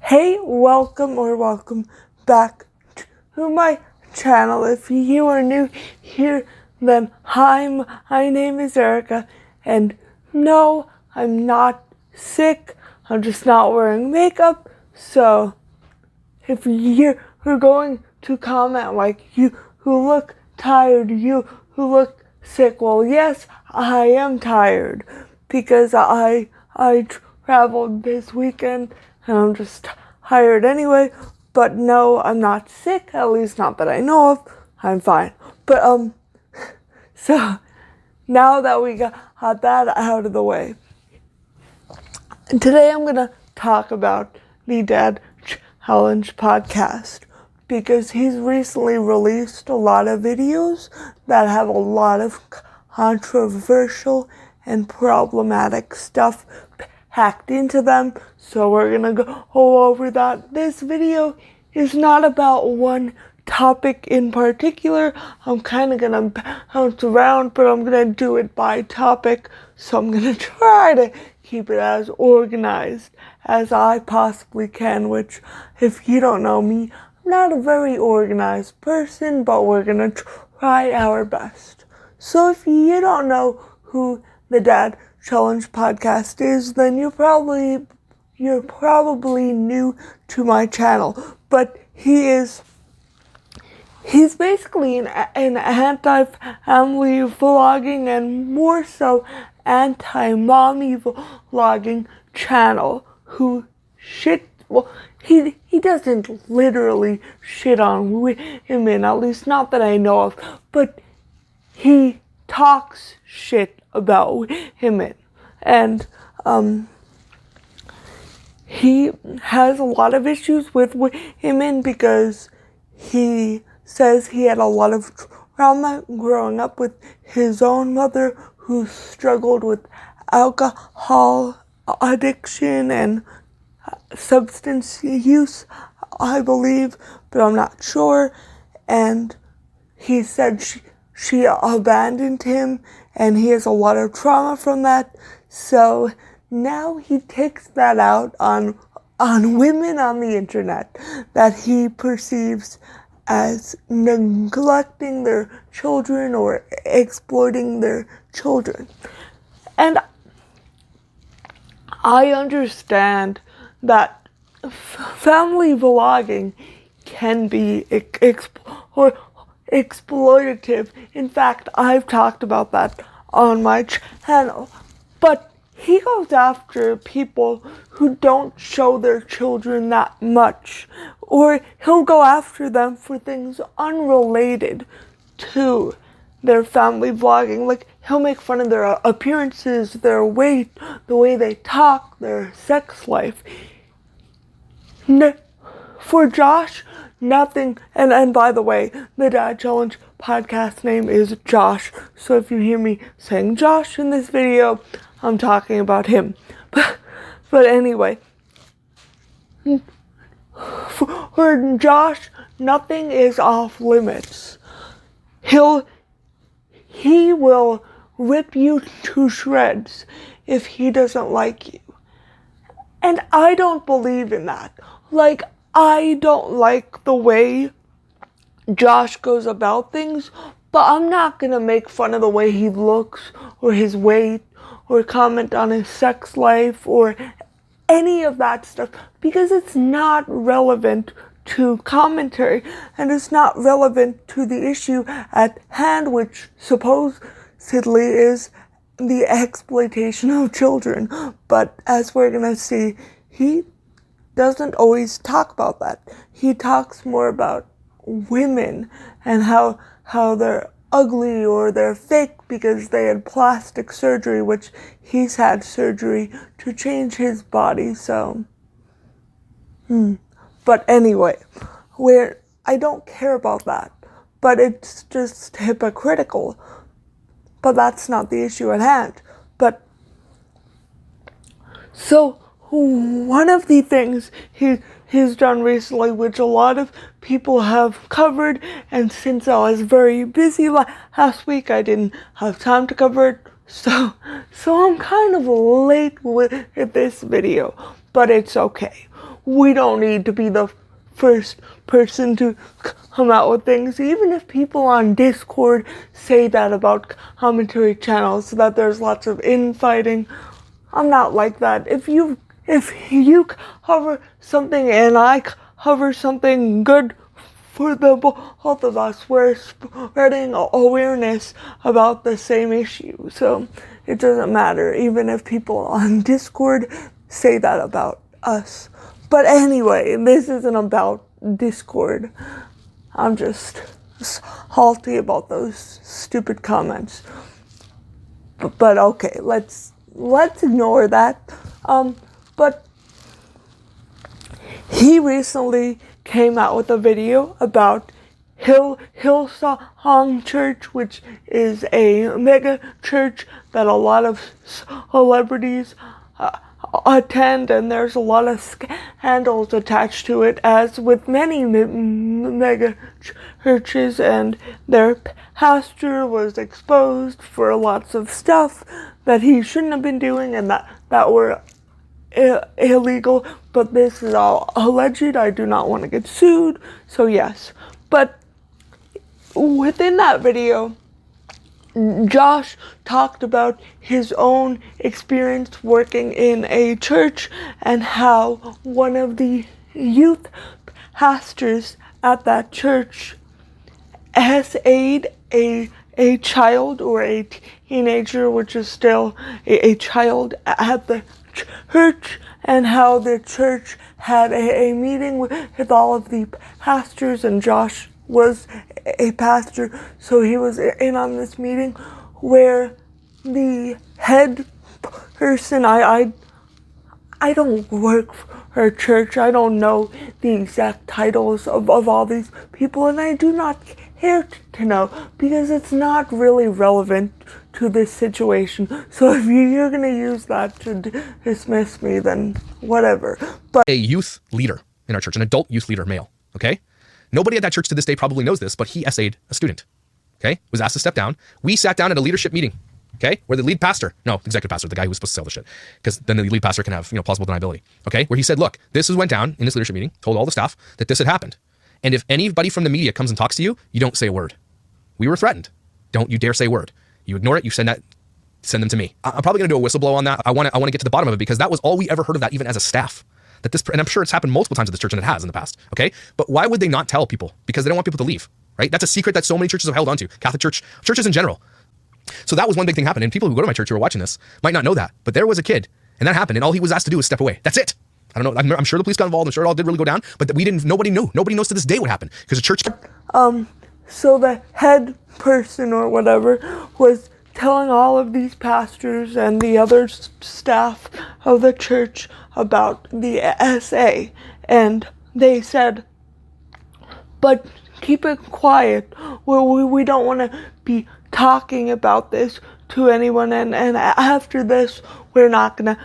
Hey, welcome back to my channel. If you are new here, then hi, my name is Erica, and no, I'm not sick. I'm just not wearing makeup. So if you're going to comment like you who look tired, you who look sick, well, yes, I am tired because I traveled this weekend and I'm just tired anyway. But no, I'm not sick, at least not that I know of. I'm fine. But so now that we got that out of the way, today I'm gonna talk about the Dad Challenge podcast because he's recently released a lot of videos that have a lot of controversial and problematic stuff packed into them. So we're gonna go over that. This video is not about one topic in particular. I'm kind of gonna bounce around, but I'm gonna do it by topic. So I'm gonna try to keep it as organized as I possibly can, which, if you don't know me, I'm not a very organized person, but we're gonna try our best. So if you don't know who the Dad Challenge podcast is, then you're probably new to my channel. But he's basically an anti-family vlogging and more so anti-mommy vlogging channel he doesn't literally shit on women, at least not that I know of, but he talks shit about women. And he has a lot of issues with women because he says he had a lot of trauma growing up with his own mother, who struggled with alcohol addiction and substance use, I believe, but I'm not sure. And he said she abandoned him, and he has a lot of trauma from that. So now he takes that out on women on the internet that he perceives as neglecting their children or exploiting their children. And I understand that family vlogging can be exploitative. In fact, I've talked about that on my channel. But he goes after people who don't show their children that much, or he'll go after them for things unrelated to their family vlogging. Like, he'll make fun of their appearances, their weight, the way they talk, their sex life. For Josh, nothing, and by the way, the Dad Challenge podcast name is Josh, so if you hear me saying Josh in this video, I'm talking about him. But anyway, for Josh, nothing is off limits. He will rip you to shreds if he doesn't like you. And I don't believe in that. Like, I don't like the way Josh goes about things, but I'm not gonna make fun of the way he looks or his weight or comment on his sex life or any of that stuff, because it's not relevant to commentary and it's not relevant to the issue at hand, which supposedly is the exploitation of children. But as we're gonna see, he doesn't always talk about that. He talks more about women and how they're ugly or they're fake because they had plastic surgery, which he's had surgery to change his body. So but anyway, I don't care about that, but it's just hypocritical. But that's not the issue at hand. But so one of the things he's done recently, which a lot of people have covered, and since I was very busy last week, I didn't have time to cover it. So I'm kind of late with this video, but it's okay. we don't need to be the first person to come out with things. Even if people on Discord say that about commentary channels, that there's lots of infighting, I'm not like that. If you cover something and I cover something good for the both of us, we're spreading awareness about the same issue. So it doesn't matter, even if people on Discord say that about us. But anyway, this isn't about Discord. I'm just salty about those stupid comments. But okay, let's ignore that. But he recently came out with a video about Hillsong Church, which is a mega church that a lot of celebrities attend, and there's a lot of scandals attached to it, as with many mega churches, and their pastor was exposed for lots of stuff that he shouldn't have been doing and that were illegal. But this is all alleged. I do not want to get sued, so yes. But within that video, Josh talked about his own experience working in a church and how one of the youth pastors at that church SA'd a child or a teenager, which is still a child, at the church, and how the church had a meeting with all of the pastors, and Josh was a pastor, so he was in on this meeting where the head person, I don't work for a church, I don't know the exact titles of all these people, and I do not care to know, because it's not really relevant to this situation. So if you're going to use that to dismiss me, then whatever. But a youth leader in our church, an adult youth leader, male, okay? Nobody at that church to this day probably knows this, but he SA'd a student, okay? Was asked to step down. We sat down at a leadership meeting, okay? Where the lead pastor, no, executive pastor, the guy who was supposed to sell the shit, because then the lead pastor can have, plausible deniability, okay? Where he said, look, this went down in this leadership meeting, told all the staff that this had happened. And if anybody from the media comes and talks to you, you don't say a word. We were threatened. Don't you dare say a word. You ignore it, you send them to me. I'm probably gonna do a whistleblow on that. I wanna get to the bottom of it, because that was all we ever heard of that, even as a staff. And I'm sure it's happened multiple times at this church, and it has in the past, okay? But why would they not tell people? Because they don't want people to leave, right? That's a secret that so many churches have held onto, Catholic Church, churches in general. So that was one big thing happened, and people who go to my church who are watching this might not know that, but there was a kid, and that happened, and all he was asked to do was step away. That's it. I don't know, I'm sure the police got involved, I'm sure it all did really go down, but nobody knew. Nobody knows to this day what happened, because the church... So the head person or whatever was telling all of these pastors and the other staff of the church about the SA, and they said, but keep it quiet, we don't want to be talking about this to anyone, and after this we're not gonna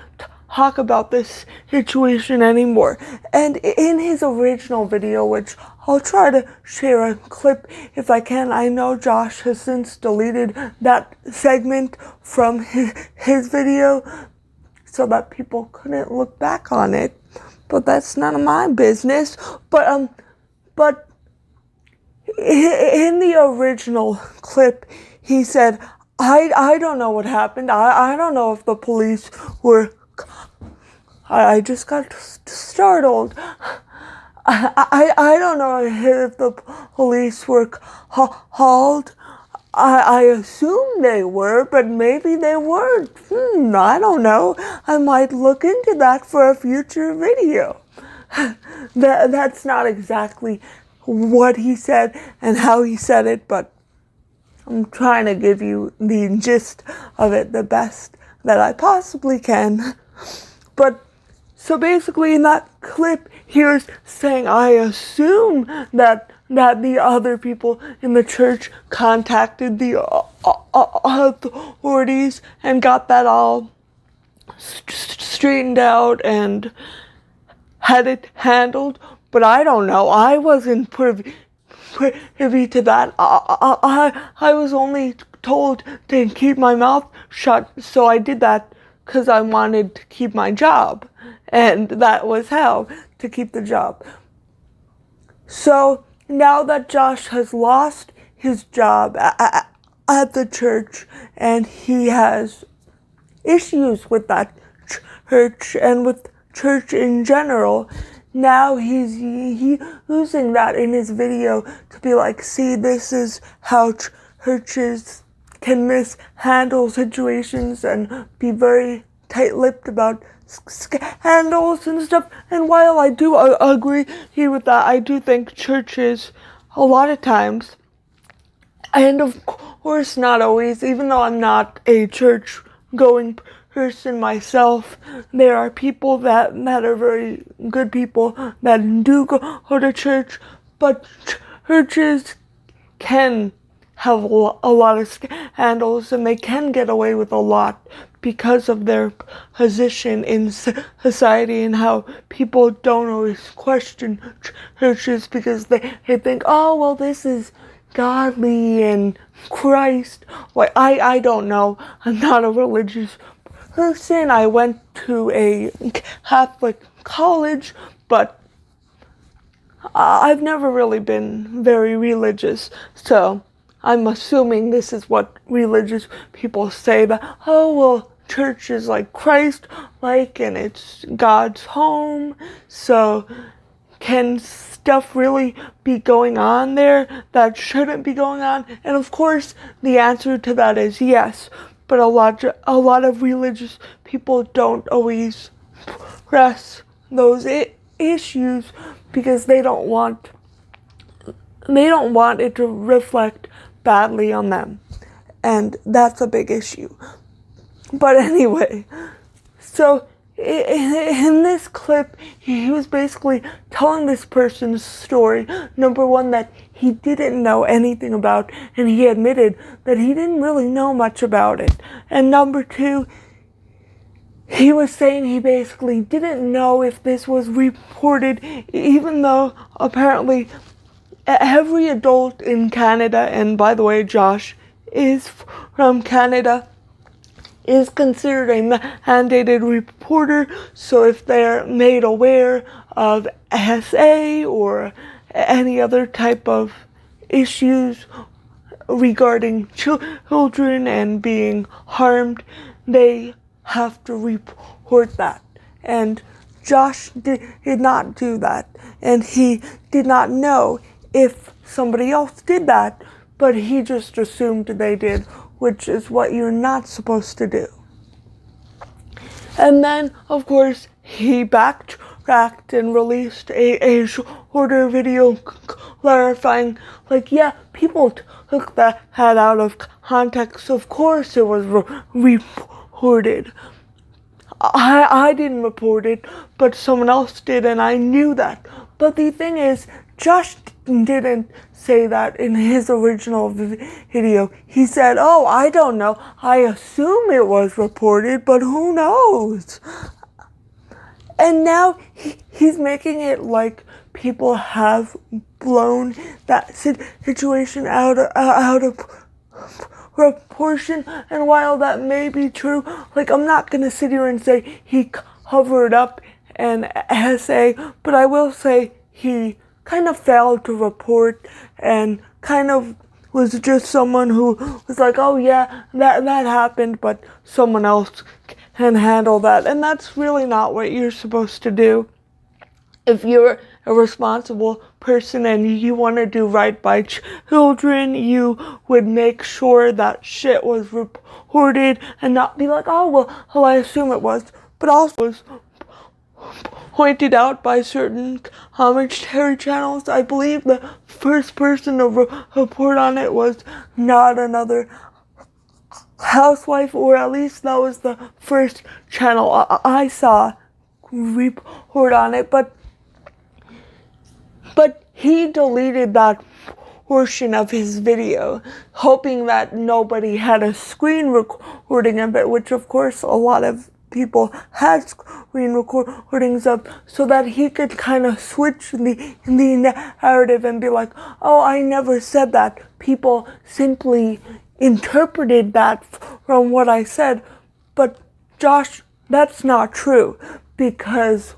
talk about this situation anymore. And in his original video, which I'll try to share a clip if I can, I know Josh has since deleted that segment from his video so that people couldn't look back on it, but that's none of my business. But in the original clip, he said, I don't know what happened. I don't know if the police were... I just got startled. I don't know if the police were called. I assume they were, but maybe they weren't. I don't know. I might look into that for a future video. That's not exactly what he said and how he said it, but I'm trying to give you the gist of it the best that I possibly can. But so basically in that clip, he was saying, I assume that the other people in the church contacted the authorities and got that all straightened out and had it handled. But I don't know. I wasn't privy to that. I was only told to keep my mouth shut, so I did that because I wanted to keep my job. And that was how to keep the job. So now that Josh has lost his job at the church, and he has issues with that church and with church in general, now he's using that in his video to be like, see, this is how churches can mishandle situations and be very tight-lipped about scandals and stuff. And while I do agree with that, I do think churches, a lot of times, and of course not always, even though I'm not a church-going person myself, there are people that are very good people that do go to church, but churches can have a lot of scandals, and they can get away with a lot because of their position in society and how people don't always question churches because they think, oh, well, this is godly and Christ. Like, I don't know. I'm not a religious person. I went to a Catholic college, but I've never really been very religious, so I'm assuming this is what religious people say, that, oh, well, church is like Christ-like and it's God's home, so can stuff really be going on there that shouldn't be going on? And of course, the answer to that is yes, but a lot of religious people don't always press those issues because they don't want it to reflect badly on them, and that's a big issue. But anyway, so in this clip, he was basically telling this person's story. Number one, that he didn't know anything about, and he admitted that he didn't really know much about it. And number two, he was saying he basically didn't know if this was reported, even though apparently every adult in Canada, and by the way, Josh is from Canada, is considered a mandated reporter. So if they're made aware of SA or any other type of issues regarding children and being harmed, they have to report that. And Josh did not do that, and he did not know if somebody else did that, but he just assumed they did, which is what you're not supposed to do. And then, of course, he backtracked and released a shorter video clarifying, like, yeah, people took that out of context. Of course it was reported. I didn't report it, but someone else did, and I knew that. But the thing is, Josh didn't say that in his original video. He said, oh, I don't know. I assume it was reported, but who knows? And now he's making it like people have blown that situation out of proportion. And while that may be true, like, I'm not going to sit here and say he covered up an essay, but I will say he kind of failed to report and kind of was just someone who was like, oh yeah, that happened, but someone else can handle that. And that's really not what you're supposed to do. If you're a responsible person and you want to do right by children, you would make sure that shit was reported and not be like, oh, well, I assume it was, but also was pointed out by certain commentary channels. I believe the first person to report on it was not another housewife, or at least that was the first channel I saw report on it, but he deleted that portion of his video, hoping that nobody had a screen recording of it, which of course a lot of people had screen recordings of, so that he could kind of switch the narrative and be like, oh, I never said that. People simply interpreted that from what I said. But Josh, that's not true, because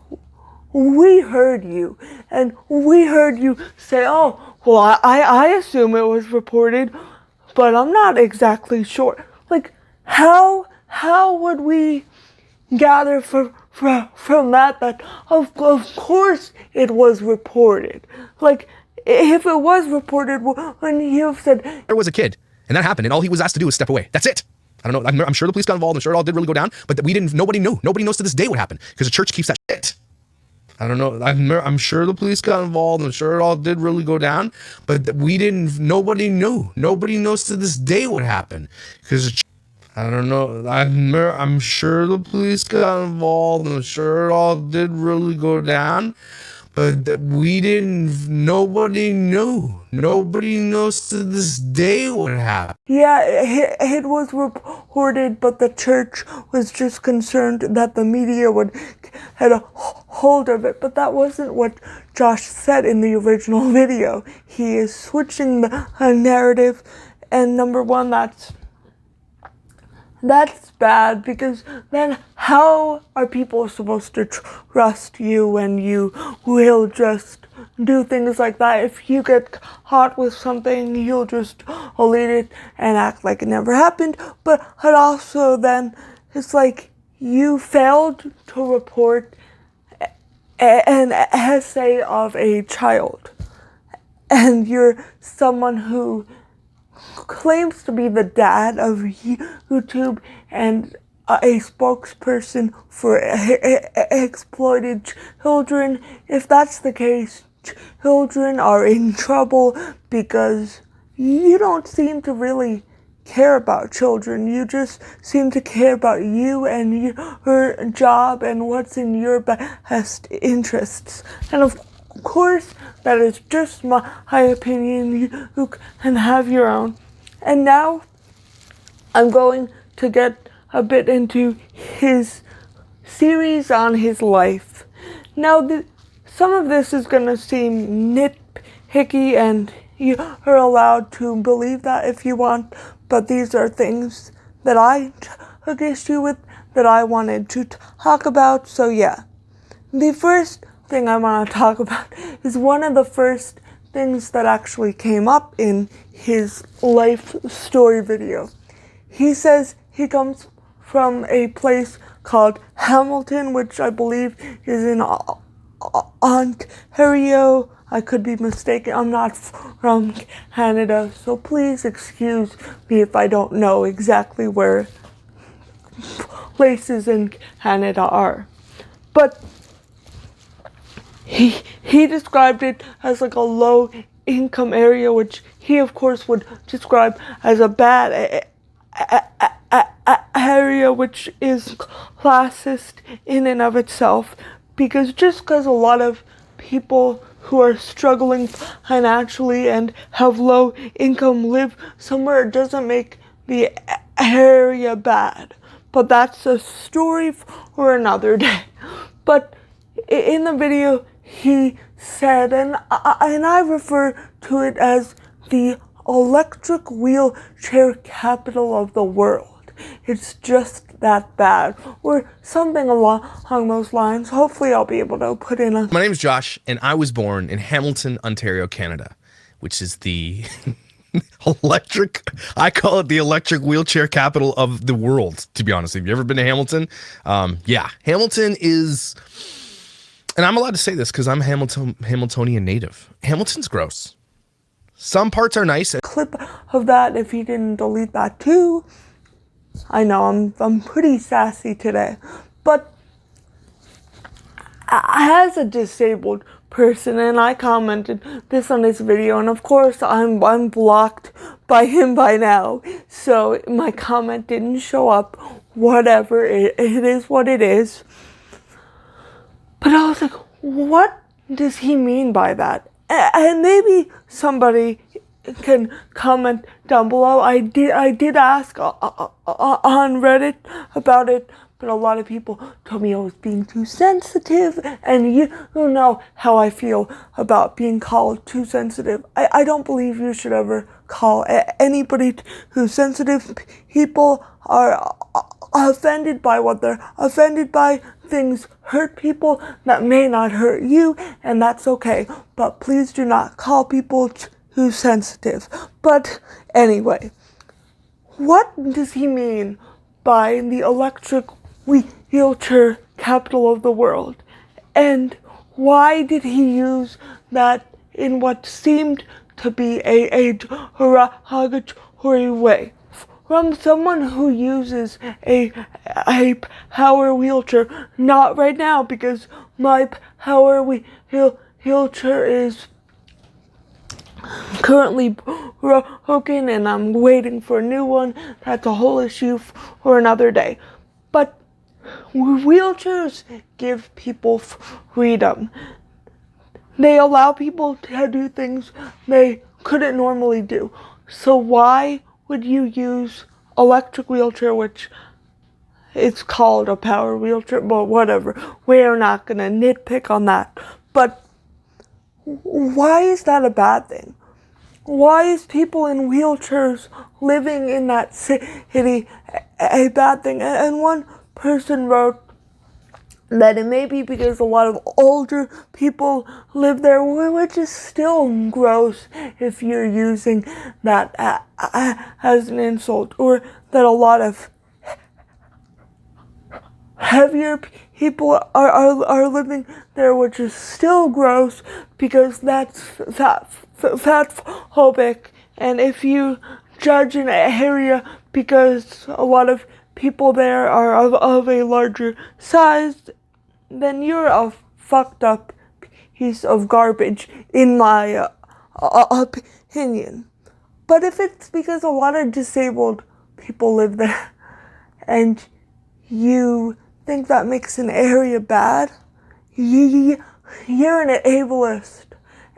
we heard you, and we heard you say, oh, well, I assume it was reported, but I'm not exactly sure. Like, how would we gather from that of course it was reported? Like, if it was reported, when you've said there was a kid, and that happened, and all he was asked to do was step away. That's it. I don't know. I'm sure the police got involved. I'm sure it all did really go down, but we didn't. Nobody knew. Nobody knows to this day what happened because the church keeps that shit. I don't know. I'm sure the police got involved. I'm sure it all did really go down, but we didn't. Nobody knew. Nobody knows to this day what happened because I don't know. I'm sure the police got involved. I'm sure it all did really go down, but we didn't. Nobody knew. Nobody knows to this day what happened. Yeah, it was reported, but the church was just concerned that the media would get a hold of it. But that wasn't what Josh said in the original video. He is switching the narrative, and number one, that's bad, because then how are people supposed to trust you when you will just do things like that? If you get caught with something, you'll just delete it and act like it never happened. But it also then, it's like you failed to report an essay of a child, and you're someone who claims to be the dad of YouTube and a spokesperson for exploited children. If that's the case, children are in trouble because you don't seem to really care about children. You just seem to care about you and your job and what's in your best interests. And of course, that is just my opinion. You can have your own. And now I'm going to get a bit into his series on his life. Now, some of this is going to seem nitpicky, and you are allowed to believe that if you want, but these are things that I took issue with, that I wanted to talk about. So yeah, the first thing I want to talk about is one of the first things that actually came up in his life story video. He says he comes from a place called Hamilton, which I believe is in Ontario. I could be mistaken. I'm not from Canada, so please excuse me if I don't know exactly where places in Canada are. But he described it as like a low income area, which he of course would describe as a bad area, which is classist in and of itself, because just because a lot of people who are struggling financially and have low income live somewhere doesn't make the area bad. But that's a story for another day. But in the video, he said, and I refer to it as the electric wheelchair capital of the world. It's just that bad, or something along those lines. Hopefully I'll be able to put in a... My name is Josh, and I was born in Hamilton, Ontario, Canada, which is the I call it the electric wheelchair capital of the world, to be honest. Have you ever been to Hamilton? Yeah, Hamilton is, and I'm allowed to say this because I'm Hamiltonian native. Hamilton's gross. Some parts are nice. Clip of that, if he didn't delete that too. I know I'm pretty sassy today, but as a disabled person, and I commented this on this video, and of course I'm blocked by him by now, so my comment didn't show up. Whatever, it is what it is. But I was like, what does he mean by that? And maybe somebody can comment down below. I did ask on Reddit about it, but a lot of people told me I was being too sensitive, and you know how I feel about being called too sensitive. I don't believe you should ever call anybody who's sensitive. People are offended by what they're offended by. Things hurt people that may not hurt you, and that's okay. But please do not call people too sensitive. But anyway, what does he mean by the electric wheelchair capital of the world? And why did he use that in what seemed to be a derogatory way? From someone who uses a power wheelchair, not right now because my power wheelchair is currently broken and I'm waiting for a new one. That's a whole issue for another day. But wheelchairs give people freedom. They allow people to do things they couldn't normally do. So why would you use electric wheelchair, which it's called a power wheelchair, but whatever. We're not going to nitpick on that. But why is that a bad thing? Why is people in wheelchairs living in that city a bad thing? And one person wrote that it may be because a lot of older people live there, which is still gross if you're using that as an insult, or that a lot of heavier people are living there, which is still gross because that's fatphobic. And if you judge an area because a lot of people there are of a larger size, then you're a fucked up piece of garbage, in my opinion. But if it's because a lot of disabled people live there, and you think that makes an area bad, you're an ableist.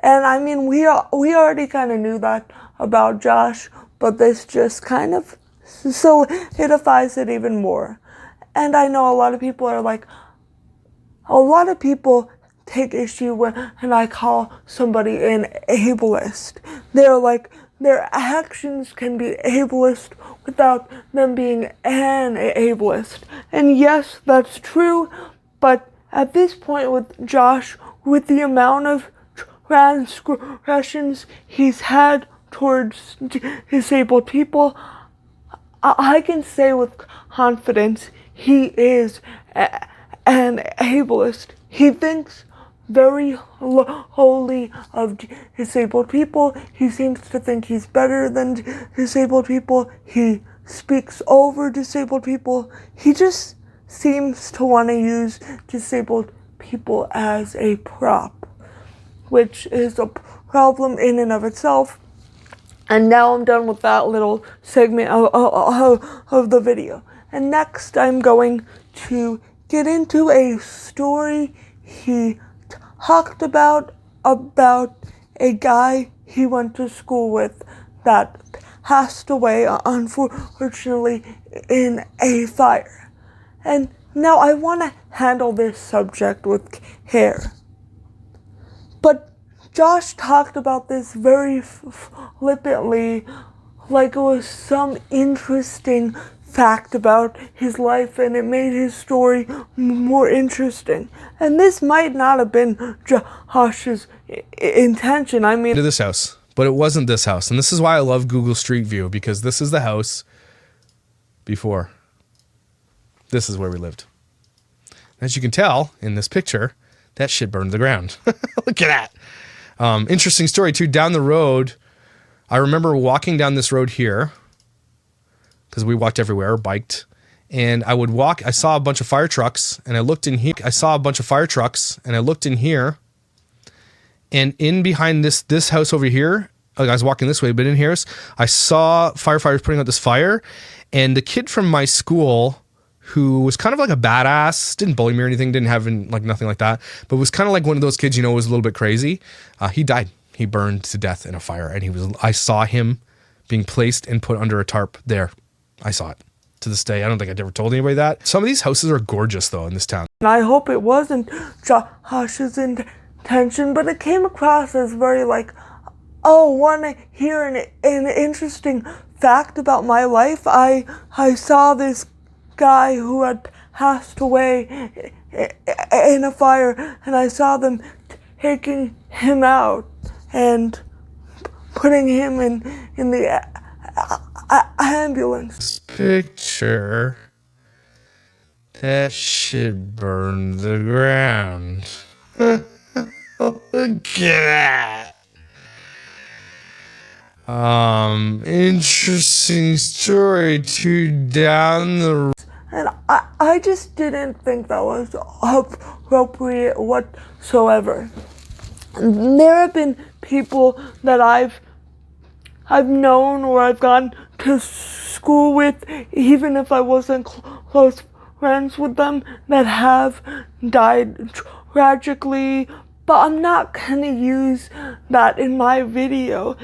And I mean, we already kind of knew that about Josh, but this just kind of solidifies it even more. And I know a lot of people are like, a lot of people take issue when I call somebody an ableist. They're like, their actions can be ableist without them being an ableist. And yes, that's true, but at this point with Josh, with the amount of transgressions he's had towards disabled people, I can say with confidence he is an ableist. He thinks very lowly of disabled people. He seems to think he's better than disabled people. He speaks over disabled people. He just seems to want to use disabled people as a prop, which is a problem in and of itself. And now I'm done with that little segment of the video. And next I'm going to get into a story he talked about a guy he went to school with that passed away, unfortunately, in a fire. And now I want to handle this subject with care. But Josh talked about this very flippantly, like it was some interesting fact about his life, and it made his story more interesting. And this might not have been Josh's intention. I mean, to this house, but it wasn't this house. And this is why I love Google Street View, because this is the house before. This is where we lived. As you can tell in this picture, that shit burned to the ground. Look at that. Interesting story too. Down the road, I remember walking down this road here, because we walked everywhere, biked, and I would walk. I saw a bunch of fire trucks, and I looked in here. And in behind this house over here, like I was walking this way, but in here, I saw firefighters putting out this fire, and the kid from my school, who was kind of like a badass, didn't bully me or anything, didn't have like nothing like that, but was kind of like one of those kids, was a little bit crazy. He died. He burned to death in a fire, and I saw him being placed and put under a tarp there. I saw it to this day. I don't think I'd ever told anybody that. Some of these houses are gorgeous though in this town. And I hope it wasn't Josh's intention, but it came across as very like, oh, want to hear an interesting fact about my life? I saw this guy who had passed away in a fire, and I saw them taking him out and putting him in the ambulance. Picture that shit burned the ground. Look at that. Interesting story too down the. And I just didn't think that was appropriate whatsoever. There have been people that I've known or I've gone to school with, even if I wasn't close friends with them, that have died tragically, but I'm not gonna use that in my video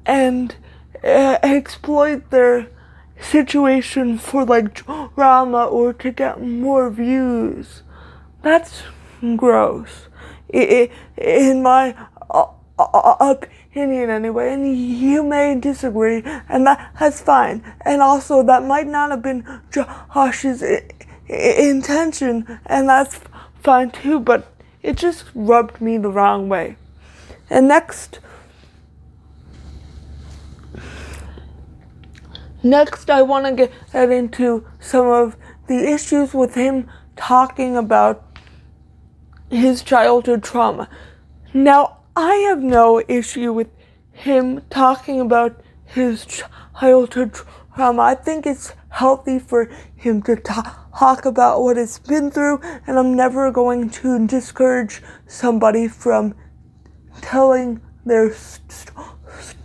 and exploit their situation for like drama or to get more views. That's gross, in my opinion anyway, and you may disagree, and that's fine. And also, that might not have been Josh's intention, and that's fine too, but it just rubbed me the wrong way. And next I want to get into some of the issues with him talking about his childhood trauma. Now, I have no issue with him talking about his childhood trauma. I think it's healthy for him to talk about what he's been through, and I'm never going to discourage somebody from telling their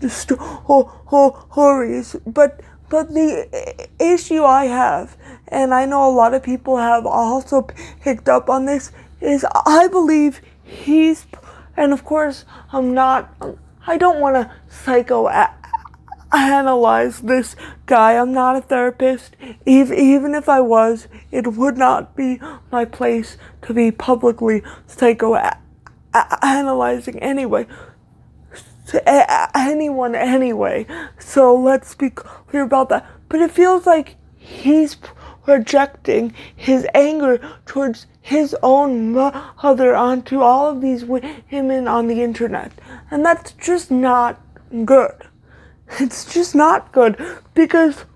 stories. But the issue I have, and I know a lot of people have also picked up on this, is I believe he's, and of course I don't want to psychoanalyze this guy. I'm not a therapist. Even if I was, it would not be my place to be publicly psychoanalyzing anyone anyway. So let's be clear about that. But it feels like he's projecting his anger towards his own mother onto all of these women on the internet. And that's just not good. It's just not good, because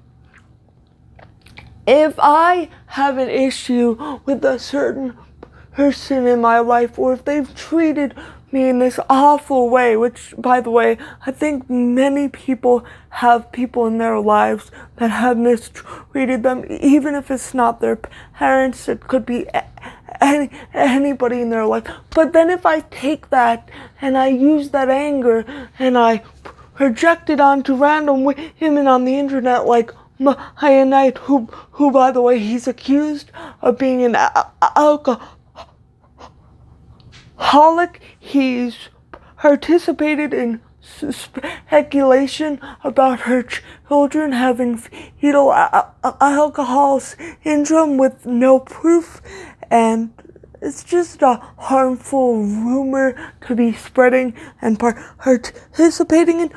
if I have an issue with a certain person in my life, or if they've treated me in this awful way, which, by the way, I think many people have people in their lives that have mistreated them, even if it's not their parents, it could be anybody in their life. But then if I take that and I use that anger and I project it onto random women on the internet, like Maia Knight, who by the way, he's accused of being an alcoholic. He's participated in speculation about her children having fetal alcohol syndrome with no proof, and it's just a harmful rumor to be spreading and participating in.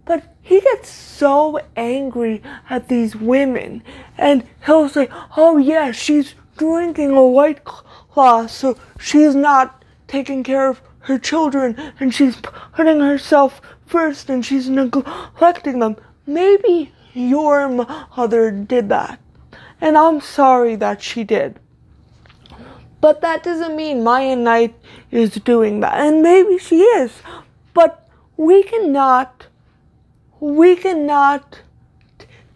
But he gets so angry at these women, and he'll say, oh yeah, she's drinking a White Claw, so she's not taking care of her children, and she's putting herself first, and she's neglecting them. Maybe your mother did that, and I'm sorry that she did. But that doesn't mean Maia Knight is doing that, and maybe she is, but we cannot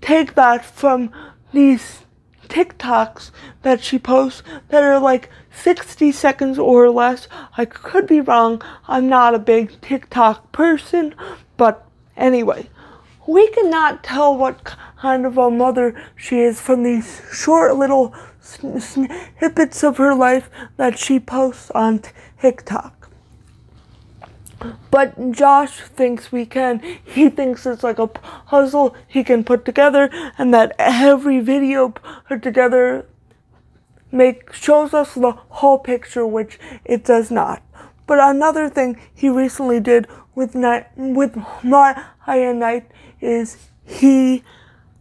take that from these TikToks that she posts that are like 60 seconds or less. I could be wrong. I'm not a big TikTok person, but anyway, we cannot tell what kind of a mother she is from these short little snippets of her life that she posts on TikTok. But Josh thinks we can. He thinks it's like a puzzle he can put together, and that every video put together shows us the whole picture, which it does not. But another thing he recently did with Maia Knight is he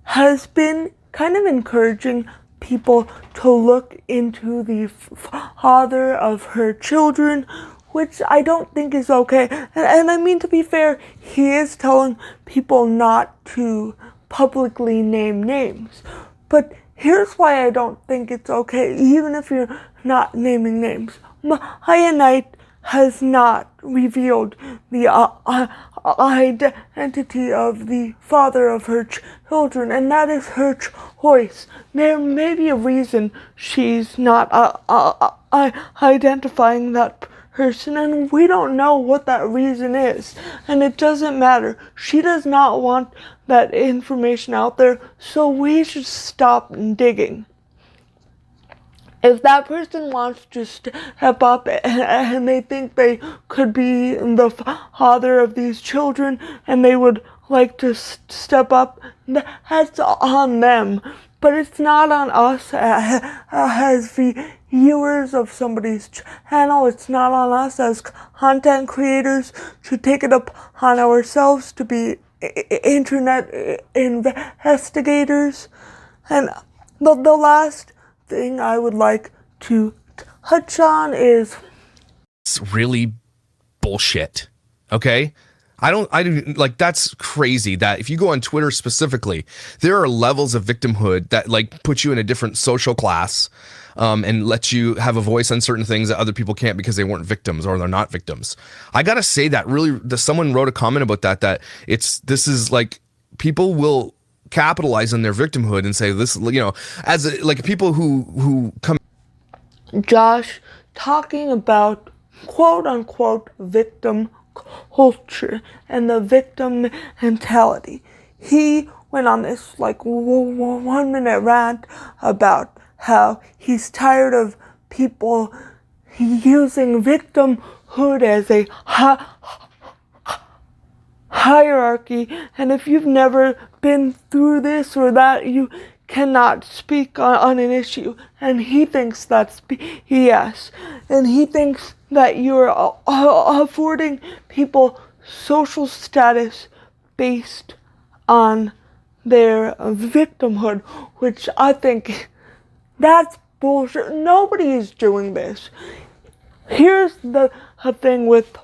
has been kind of encouraging people to look into the father of her children, which I don't think is okay. And I mean, to be fair, he is telling people not to publicly name names. But here's why I don't think it's okay, even if you're not naming names. Maia Knight has not revealed the identity of the father of her children, and that is her choice. There may be a reason she's not identifying that person, and we don't know what that reason is, and it doesn't matter. She does not want that information out there, so we should stop digging. If that person wants to step up and they think they could be the father of these children and they would like to step up, that's on them. But it's not on us as viewers of somebody's channel. It's not on us as content creators to take it upon ourselves to be internet investigators. And the last thing I would like to touch on is It's really bullshit. Okay? I like, that's crazy that if you go on Twitter specifically, there are levels of victimhood that like put you in a different social class, and let you have a voice on certain things that other people can't because they weren't victims or they're not victims. I gotta say that really, someone wrote a comment about that this is like, people will capitalize on their victimhood and say this, you know, as like people who come. Josh talking about quote unquote victim culture and the victim mentality. He went on this like 1 minute rant about how he's tired of people using victimhood as a hierarchy, and if you've never been through this or that, you cannot speak on an issue. And he thinks that's BS. And he thinks that you're affording people social status based on their victimhood, which I think that's bullshit. Nobody is doing this. Here's the thing with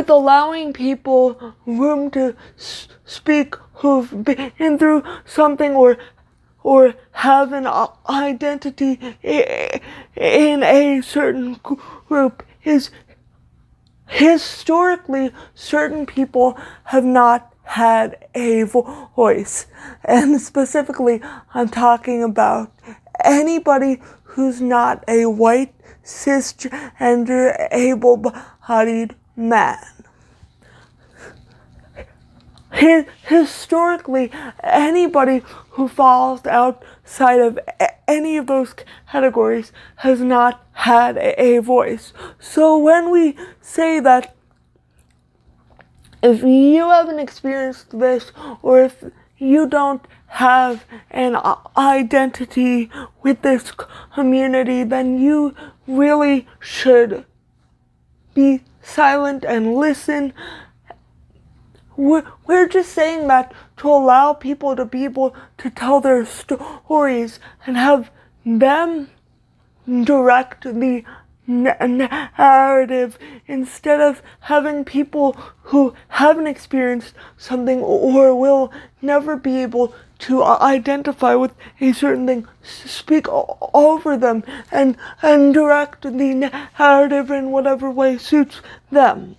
allowing people room to speak who've been through something or have an identity in a certain group is historically certain people have not had a voice. And specifically, I'm talking about anybody who's not a white, cisgender, able-bodied man. Historically, anybody who falls outside of any of those categories has not had a voice. So when we say that if you haven't experienced this, or if you don't have an identity with this community, then you really should be silent and listen. We're just saying that to allow people to be able to tell their stories and have them direct the narrative, instead of having people who haven't experienced something or will never be able to identify with a certain thing speak over them and direct the narrative in whatever way suits them.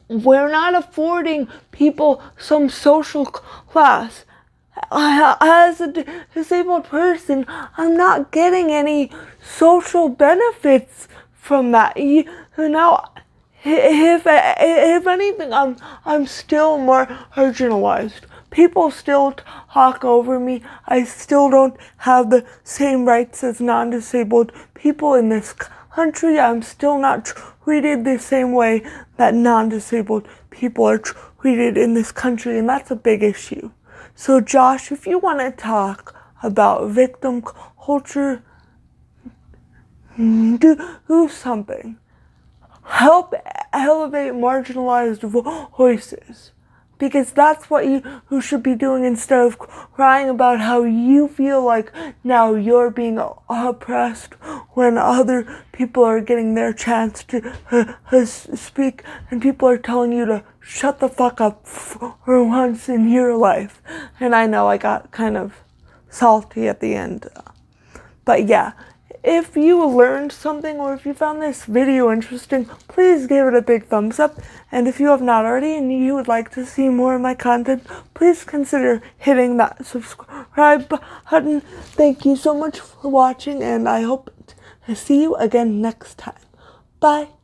We're not affording people some social class. As a disabled person, I'm not getting any social benefits from that. You know, if anything, I'm still more marginalized. People still talk over me. I still don't have the same rights as non-disabled people in this country. I'm still not treated the same way that non-disabled people are treated in this country, and that's a big issue. So Josh, if you want to talk about victim culture, do something. Help elevate marginalized voices. Because that's what you should be doing instead of crying about how you feel like now you're being oppressed when other people are getting their chance to speak and people are telling you to shut the fuck up for once in your life. And I know I got kind of salty at the end. But yeah. If you learned something or if you found this video interesting, please give it a big thumbs up. And if you have not already and you would like to see more of my content, please consider hitting that subscribe button. Thank you so much for watching, and I hope to see you again next time. Bye.